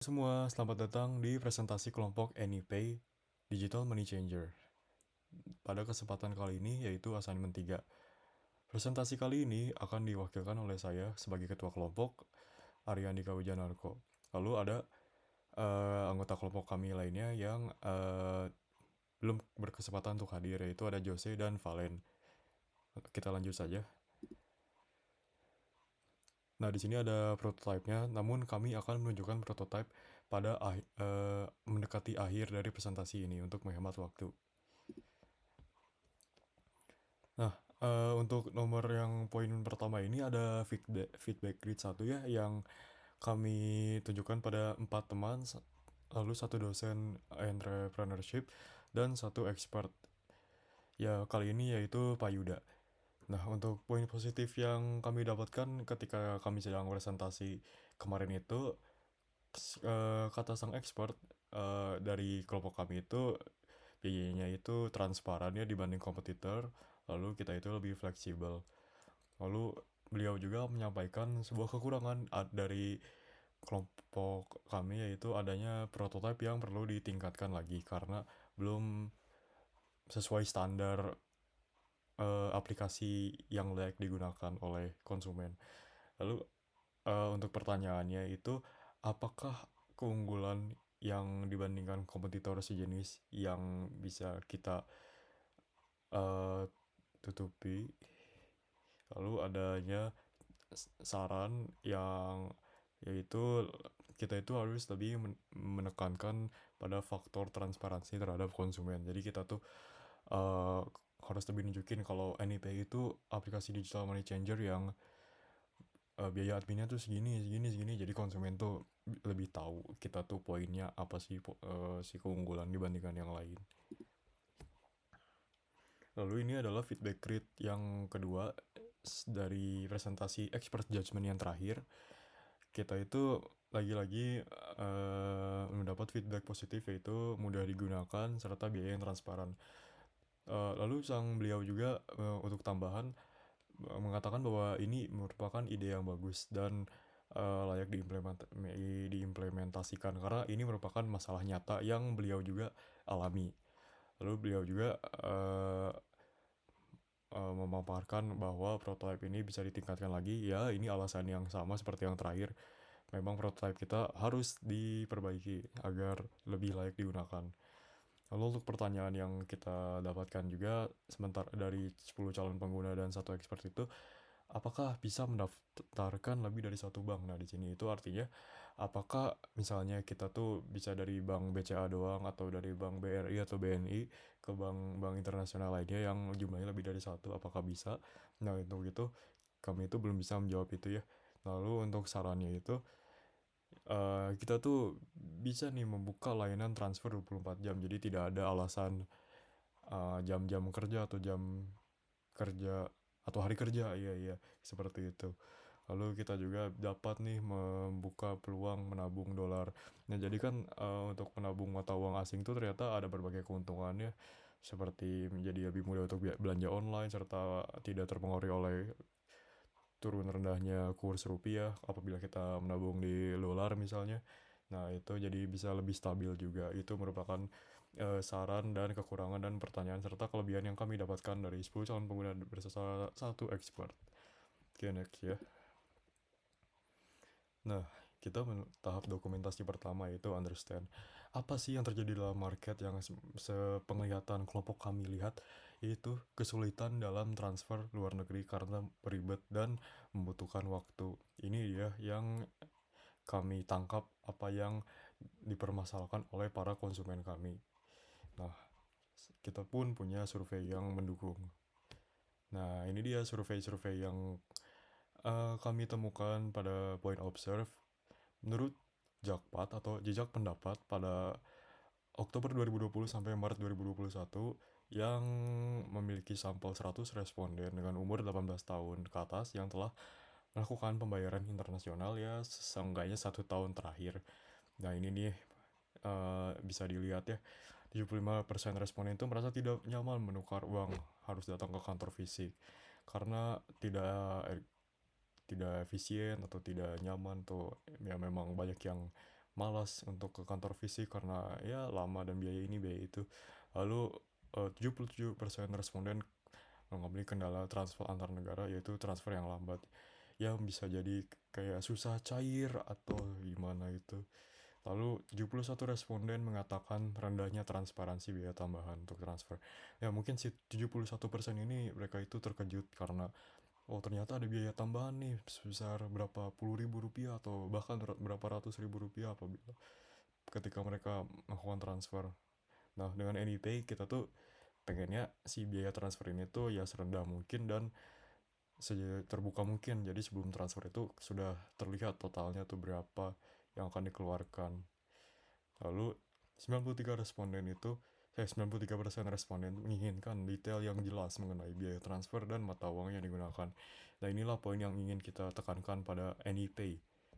Semua, selamat datang di presentasi kelompok AnyPay Digital Money Changer. Pada kesempatan kali ini yaitu assignment 3. Presentasi kali ini akan diwakilkan oleh saya sebagai ketua kelompok, Aryandika Wijanarko. Lalu ada anggota kelompok kami lainnya yang belum berkesempatan untuk hadir, yaitu ada Jose dan Valen. Kita lanjut saja. Nah, di sini ada prototipenya, namun kami akan menunjukkan prototipe pada mendekati akhir dari presentasi ini untuk menghemat waktu. Nah, untuk nomor yang poin pertama ini ada feedback grid 1 ya, yang kami tunjukkan pada 4 teman, lalu 1 dosen entrepreneurship, dan 1 expert. Ya, kali ini yaitu Pak Yuda. Nah, untuk poin positif yang kami dapatkan ketika kami sedang presentasi kemarin itu, kata sang expert dari kelompok kami itu, biayanya itu transparan ya dibanding kompetitor, lalu kita itu lebih fleksibel. Lalu beliau juga menyampaikan sebuah kekurangan dari kelompok kami, yaitu adanya prototipe yang perlu ditingkatkan lagi karena belum sesuai standar aplikasi yang layak digunakan oleh konsumen. Lalu untuk pertanyaannya itu, apakah keunggulan yang dibandingkan kompetitor sejenis yang bisa kita uh, tutupi? Lalu adanya saran yang yaitu kita itu harus lebih menekankan pada faktor transparansi terhadap konsumen. Jadi kita tuh uh, harus lebih nunjukin kalau AnyPay itu aplikasi digital money changer yang biaya adminnya tuh segini segini segini, jadi konsumen tuh lebih tahu kita tuh poinnya apa sih, si keunggulan dibandingkan yang lain. Lalu ini adalah feedback grid yang kedua dari presentasi expert judgment yang terakhir. Kita itu lagi-lagi mendapat feedback positif, yaitu mudah digunakan serta biaya yang transparan. Lalu sang beliau juga untuk tambahan mengatakan bahwa ini merupakan ide yang bagus dan layak diimplementasikan karena ini merupakan masalah nyata yang beliau juga alami. Lalu beliau juga memaparkan bahwa prototipe ini bisa ditingkatkan lagi. Ya, ini alasan yang sama seperti yang terakhir. Memang prototipe kita harus diperbaiki agar lebih layak digunakan. Lalu untuk pertanyaan yang kita dapatkan juga sementara dari 10 calon pengguna dan 1 expert itu, apakah bisa mendaftarkan lebih dari satu bank? Nah, di sini itu artinya apakah misalnya kita tuh bisa dari bank BCA doang atau dari bank BRI atau BNI ke bank-bank internasional lainnya yang jumlahnya lebih dari satu, apakah bisa? Nah, untuk itu kami itu belum bisa menjawab itu ya. Lalu untuk sarannya itu, kita tuh bisa nih membuka layanan transfer 24 jam. Jadi tidak ada alasan jam-jam kerja atau jam kerja atau hari kerja, iya iya seperti itu. Lalu kita juga dapat nih membuka peluang menabung dolar. Nah, jadi kan untuk menabung mata uang asing tuh ternyata ada berbagai keuntungannya, seperti menjadi lebih mudah untuk belanja online serta tidak terpengaruh oleh turun rendahnya kurs rupiah apabila kita menabung di dolar misalnya. Nah, itu jadi bisa lebih stabil juga. Itu merupakan saran dan kekurangan dan pertanyaan serta kelebihan yang kami dapatkan dari 10 calon pengguna bersama 1 expert. Oke, next ya. Nah, kita tahap dokumentasi pertama yaitu understand. Apa sih yang terjadi dalam market yang sepenglihatan kelompok kami lihat, yaitu kesulitan dalam transfer luar negeri karena ribet dan membutuhkan waktu. Ini dia yang kami tangkap apa yang dipermasalahkan oleh para konsumen kami. Nah, kita pun punya survei yang mendukung. Nah, ini dia survei-survei yang kami temukan pada point observe. Menurut Jakpat atau jejak pendapat pada Oktober 2020 sampai Maret 2021, yang memiliki sampel 100 responden dengan umur 18 tahun ke atas yang telah melakukan pembayaran internasional ya seenggaknya 1 tahun terakhir. Nah, ini nih bisa dilihat ya, 75% responden itu merasa tidak nyaman menukar uang harus datang ke kantor fisik karena tidak efisien atau tidak nyaman tuh. Ya, memang banyak yang malas untuk ke kantor fisik karena ya lama dan biaya ini biaya itu. Lalu 77% responden mengalami kendala transfer antar negara, yaitu transfer yang lambat, yang bisa jadi kayak susah cair atau gimana itu. Lalu 71 responden mengatakan rendahnya transparansi biaya tambahan untuk transfer. Ya mungkin si 71% ini mereka itu terkejut karena oh ternyata ada biaya tambahan nih sebesar berapa puluh ribu rupiah atau bahkan berapa ratus ribu rupiah apabila ketika mereka melakukan transfer. Nah dengan AnyPay kita tuh pengennya si biaya transfer ini tuh ya serendah mungkin dan terbuka mungkin. Jadi sebelum transfer itu sudah terlihat totalnya tuh berapa yang akan dikeluarkan. Lalu 93 responden itu 93% responden menginginkan detail yang jelas mengenai biaya transfer dan mata uang yang digunakan. Nah inilah poin yang ingin kita tekankan pada AnyPay,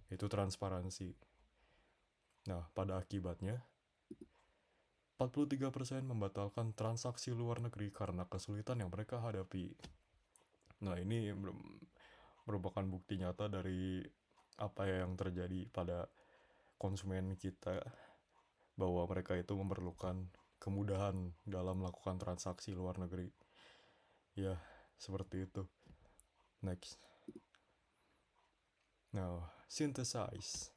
yaitu transparansi. Nah pada akibatnya 43% membatalkan transaksi luar negeri karena kesulitan yang mereka hadapi. Nah ini merupakan bukti nyata dari apa yang terjadi pada konsumen kita, bahwa mereka itu memerlukan kemudahan dalam melakukan transaksi luar negeri. Ya, seperti itu. Next. Now, synthesize.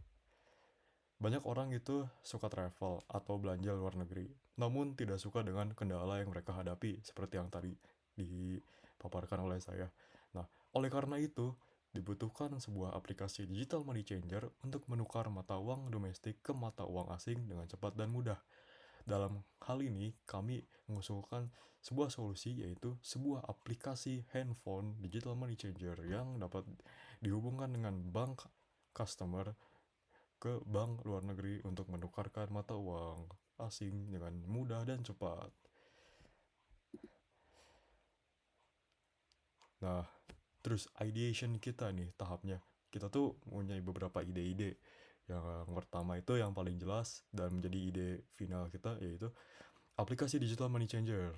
Banyak orang itu suka travel atau belanja luar negeri, namun tidak suka dengan kendala yang mereka hadapi, seperti yang tadi dipaparkan oleh saya. Nah, oleh karena itu, dibutuhkan sebuah aplikasi digital money changer untuk menukar mata uang domestik ke mata uang asing dengan cepat dan mudah. Dalam hal ini, kami mengusulkan sebuah solusi, yaitu sebuah aplikasi handphone digital money changer yang dapat dihubungkan dengan bank customer ke bank luar negeri untuk menukarkan mata uang asing dengan mudah dan cepat. Nah, terus ideation kita nih tahapnya. Kita tuh punya beberapa ide-ide. Yang pertama itu yang paling jelas dan menjadi ide final kita, yaitu aplikasi digital money changer.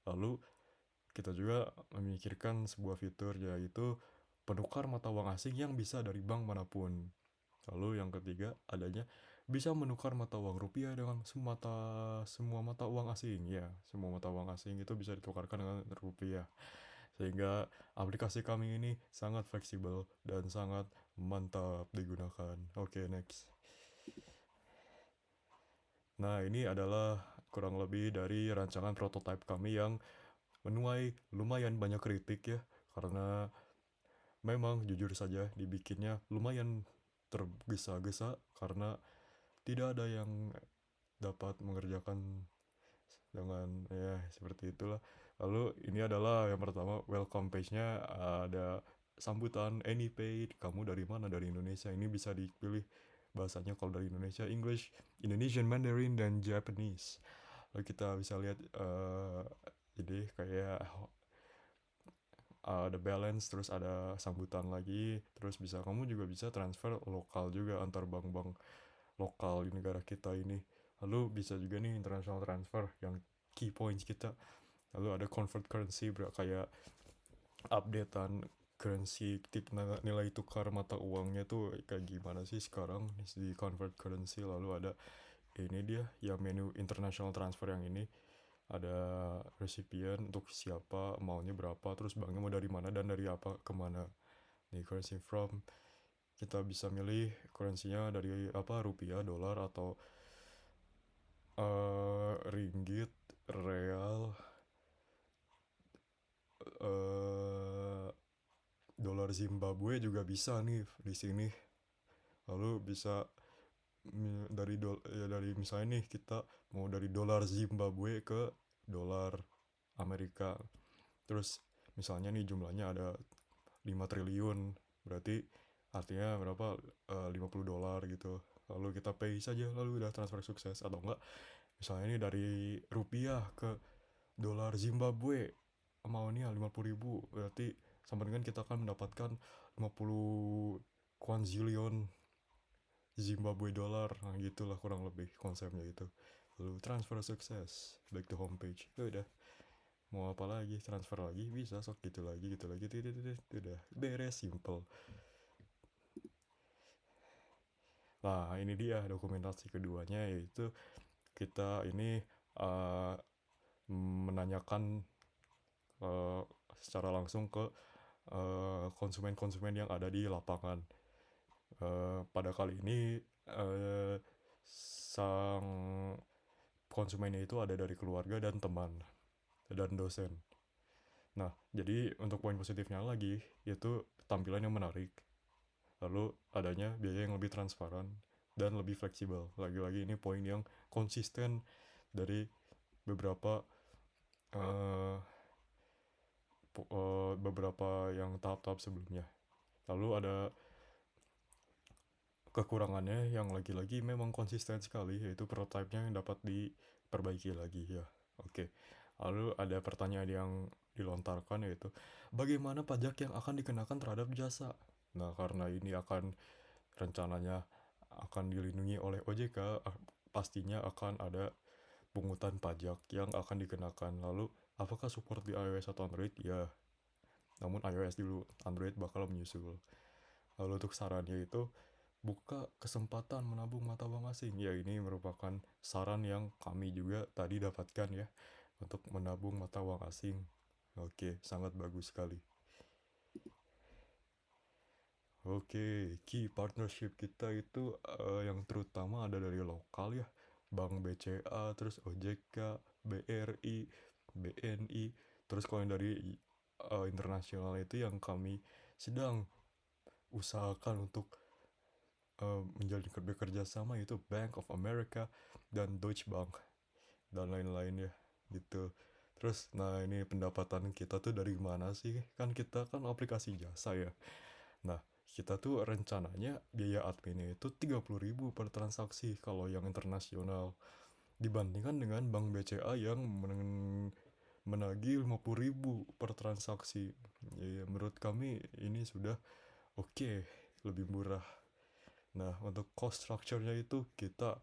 Lalu kita juga memikirkan sebuah fitur, yaitu penukar mata uang asing yang bisa dari bank manapun. Lalu yang ketiga adanya bisa menukar mata uang rupiah dengan semua mata uang asing. Ya, semua mata uang asing itu bisa ditukarkan dengan rupiah. Sehingga aplikasi kami ini sangat fleksibel dan sangat mantap digunakan. Oke, next. Nah, ini adalah kurang lebih dari rancangan prototipe kami yang menuai lumayan banyak kritik ya, karena memang jujur saja dibikinnya lumayan tergesa-gesa karena tidak ada yang dapat mengerjakan dengan ya seperti itulah. Lalu ini adalah yang pertama, welcome page-nya, ada sambutan AnyPay, kamu dari mana, dari Indonesia. Ini bisa dipilih bahasanya, kalau dari Indonesia English, Indonesian Mandarin, dan Japanese. Lalu kita bisa lihat jadi kayak ada balance, terus ada sambutan lagi, terus kamu juga bisa transfer lokal juga antar bank-bank lokal di negara kita ini. Lalu bisa juga nih international transfer yang key points kita. Lalu ada convert currency, kayak updatean currency, nilai tukar mata uangnya tuh kayak gimana sih sekarang di convert currency. Lalu ada ini dia ya, menu international transfer yang ini ada recipient untuk siapa, maunya berapa, terus banknya mau dari mana dan dari apa kemana. Nih currency from, kita bisa milih currency-nya dari apa, rupiah, dolar, atau ringgit, real, uh, dolar Zimbabwe juga bisa nih di sini. Lalu bisa dari misalnya nih kita mau dari dolar Zimbabwe ke dolar Amerika. Terus misalnya nih jumlahnya ada 5 triliun, berarti artinya berapa, $50 gitu. Lalu kita pay saja, lalu udah transfer sukses. Atau enggak misalnya ini dari rupiah ke dolar Zimbabwe, maunya 50.000, berarti sama dengan kita akan mendapatkan 50 quinzillion Zimbabwe dollar. Nah gitulah kurang lebih konsepnya itu. Lalu transfer sukses, back to homepage. Udah, mau apa lagi, transfer lagi bisa, sok gitu lagi gitu lagi, udah beres, simple. Nah, ini dia dokumentasi keduanya, yaitu kita ini uh, menanyakan uh, secara langsung ke konsumen-konsumen yang ada di lapangan. Pada kali ini sang konsumennya itu ada dari keluarga dan teman dan dosen. Nah, jadi untuk poin positifnya lagi, yaitu tampilan yang menarik, lalu adanya biaya yang lebih transparan dan lebih fleksibel. Lagi-lagi ini poin yang konsisten dari beberapa uh, beberapa yang tahap-tahap sebelumnya. Lalu ada kekurangannya yang lagi-lagi memang konsisten sekali, yaitu prototipe-nya yang dapat diperbaiki lagi ya. Oke. Lalu ada pertanyaan yang dilontarkan, yaitu bagaimana pajak yang akan dikenakan terhadap jasa? Nah, karena ini akan rencananya akan dilindungi oleh OJK, pastinya akan ada pungutan pajak yang akan dikenakan. Lalu apakah support di iOS atau Android? Ya, namun iOS dulu, Android bakal menyusul. Lalu untuk sarannya itu buka kesempatan menabung mata uang asing. Ya, ini merupakan saran yang kami juga tadi dapatkan ya, untuk menabung mata uang asing. Oke, sangat bagus sekali. Oke, key partnership kita itu yang terutama ada dari lokal ya. Bank BCA, terus OJK, BRI, BNI, terus kalau yang dari internasional itu yang kami sedang usahakan untuk menjalin bekerja sama, itu Bank of America dan Deutsche Bank dan lain-lain ya gitu. Terus nah ini pendapatan kita tuh dari mana sih? Kan kita kan aplikasi jasa ya. Nah, kita tuh rencananya biaya adminnya itu 30.000 per transaksi kalau yang internasional. Dibandingkan dengan Bank BCA yang menagih 50.000 per transaksi. Ya, menurut kami ini sudah oke, lebih murah. Nah, untuk cost structure-nya itu kita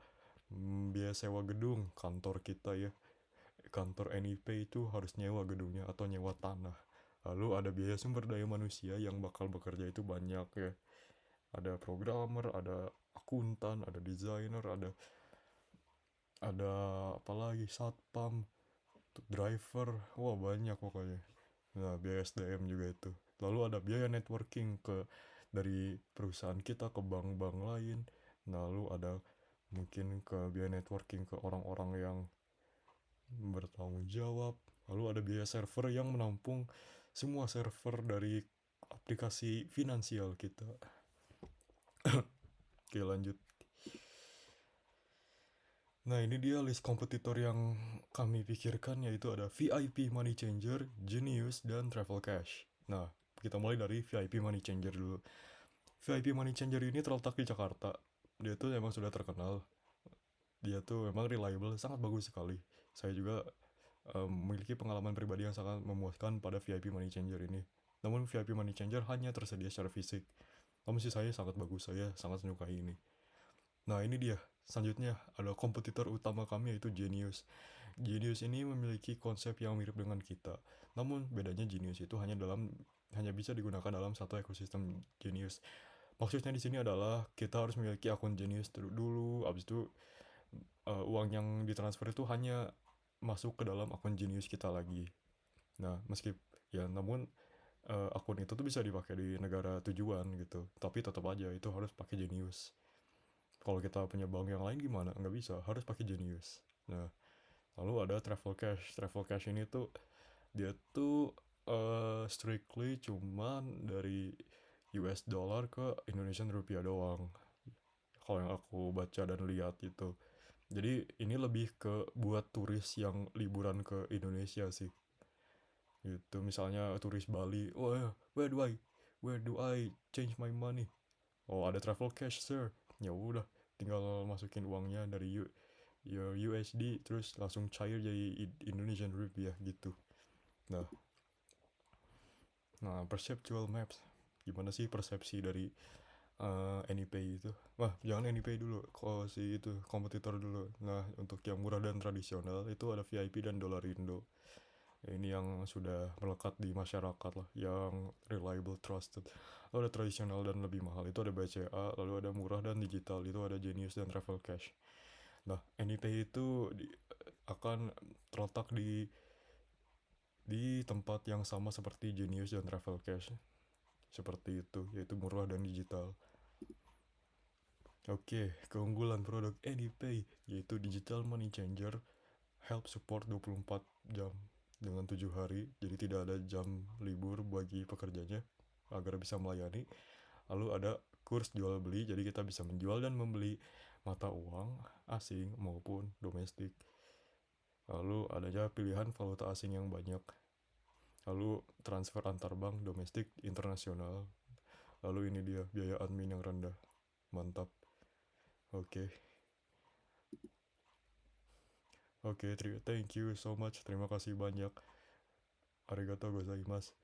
biaya sewa gedung kantor kita ya. Kantor NIP itu harus nyewa gedungnya atau nyewa tanah. Lalu ada biaya sumber daya manusia yang bakal bekerja itu banyak ya. Ada programmer, ada akuntan, ada desainer, ada apalagi satpam, driver, wah banyak pokoknya. Nah, biaya SDM juga itu. Lalu ada biaya networking dari perusahaan kita ke bank-bank lain. Lalu ada mungkin ke biaya networking ke orang-orang yang bertanggung jawab. Lalu ada biaya server yang menampung semua server dari aplikasi finansial kita. Oke, lanjut. Nah, ini dia list kompetitor yang kami pikirkan, yaitu ada VIP Money Changer, Genius, dan Travel Cash. Nah, kita mulai dari VIP Money Changer dulu. VIP Money Changer ini terletak di Jakarta. Dia tuh emang sudah terkenal. Dia tuh memang reliable, sangat bagus sekali. Saya juga memiliki pengalaman pribadi yang sangat memuaskan pada VIP Money Changer ini. Namun VIP Money Changer hanya tersedia secara fisik. Namun sih saya sangat bagus, saya sangat menyukai ini. Nah, ini dia. Selanjutnya ada kompetitor utama kami, yaitu Genius. Genius ini memiliki konsep yang mirip dengan kita. Namun bedanya Genius itu hanya bisa digunakan dalam satu ekosistem Genius. Maksudnya di sini adalah kita harus memiliki akun Genius dulu, abis itu uang yang ditransfer itu hanya masuk ke dalam akun Genius kita lagi. Nah, namun akun itu tuh bisa dipakai di negara tujuan gitu. Tapi tetap aja itu harus pakai Genius. Kalau kita punya bank yang lain gimana? Nggak bisa, harus pakai Genius. Nah, lalu ada Travel Cash. Travel Cash ini tuh dia tuh strictly cuman dari US dollar ke Indonesian rupiah doang. Kalau yang aku baca dan lihat itu. Jadi ini lebih ke buat turis yang liburan ke Indonesia sih. Gitu, misalnya turis Bali, oh ya, where do I change my money? Oh, ada Travel Cash, sir. Ya udah, tinggal masukin uangnya dari your USD terus langsung cair jadi Indonesian rupiah gitu. Nah, perceptual maps. Gimana sih persepsi dari AnyPay itu? Wah, jangan AnyPay dulu. Kalau si itu kompetitor dulu. Nah, untuk yang murah dan tradisional itu ada VIP dan Dolarindo. Ini yang sudah melekat di masyarakat lah, yang reliable, trusted. Lalu ada tradisional dan lebih mahal, itu ada BCA. Lalu ada murah dan digital, itu ada Genius dan Travel Cash. Nah, AnyPay itu akan terletak di tempat yang sama seperti Genius dan Travel Cash. Seperti itu, yaitu murah dan digital. Oke, keunggulan produk AnyPay yaitu digital money changer, help support 24 jam dengan 7 hari, jadi tidak ada jam libur bagi pekerjanya agar bisa melayani. Lalu ada kurs jual beli, jadi kita bisa menjual dan membeli mata uang asing maupun domestik. Lalu adanya pilihan valuta asing yang banyak. Lalu transfer antar bank, domestik, internasional. Lalu ini dia biaya admin yang rendah. Mantap. Oke. Oke, thank you so much. Terima kasih banyak. Arigato gozaimasu.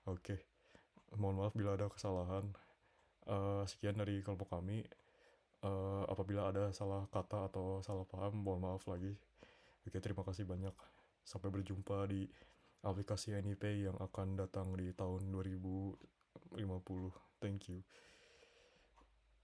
Oke. Mohon maaf bila ada kesalahan. Sekian dari kelompok kami. Apabila ada salah kata atau salah paham, mohon maaf lagi. Oke, terima kasih banyak. Sampai berjumpa di aplikasi AnyPay yang akan datang di tahun 2050. Thank you.